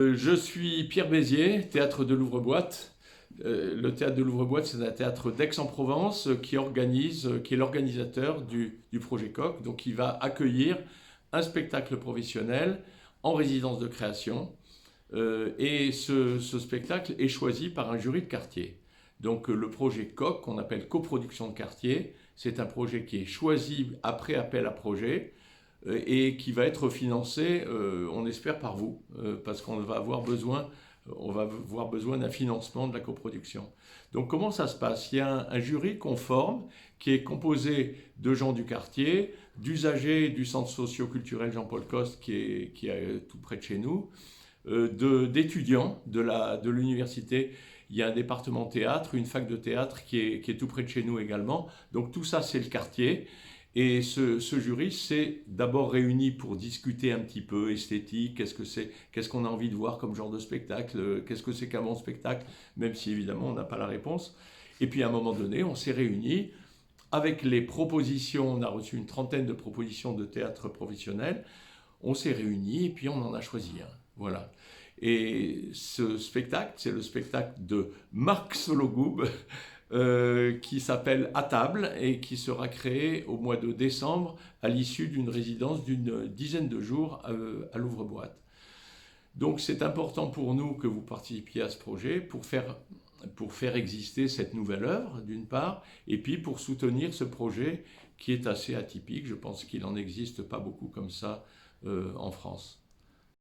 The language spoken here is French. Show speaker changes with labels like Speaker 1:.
Speaker 1: Je suis Pierre Béziers, théâtre de l'Ouvre-Boîte. Le théâtre de l'Ouvre-Boîte, c'est un théâtre d'Aix-en-Provence qui est l'organisateur du projet Coq, donc qui va accueillir un spectacle professionnel en résidence de création. Et ce spectacle est choisi par un jury de quartier. Donc le projet Coq, qu'on appelle coproduction de quartier, c'est un projet qui est choisi après appel à projet et qui va être financé, on espère, par vous, parce qu'on va avoir besoin d'un financement de la coproduction. Donc comment ça se passe? Il y a un jury qu'on forme qui est composé de gens du quartier, d'usagers du centre socio-culturel Jean-Paul Coste qui est tout près de chez nous, d'étudiants de l'université. Il y a un département théâtre, une fac de théâtre qui est tout près de chez nous également. Donc tout ça, c'est le quartier. Et ce jury s'est d'abord réuni pour discuter un petit peu esthétique, qu'est-ce qu'on a envie de voir comme genre de spectacle, qu'est-ce que c'est qu'un bon spectacle, même si évidemment on n'a pas la réponse. Et puis à un moment donné, on s'est réunis avec les propositions, on a reçu une trentaine de propositions de théâtre professionnel, on s'est réunis et puis on en a choisi un. Voilà. Et ce spectacle, c'est le spectacle de Marc Sologoub, qui s'appelle À table et qui sera créé au mois de décembre à l'issue d'une résidence d'une dizaine de jours à l'Ouvre-Boîte. Donc c'est important pour nous que vous participiez à ce projet pour faire exister cette nouvelle œuvre d'une part, et puis pour soutenir ce projet qui est assez atypique. Je pense qu'il n'en existe pas beaucoup comme ça en France.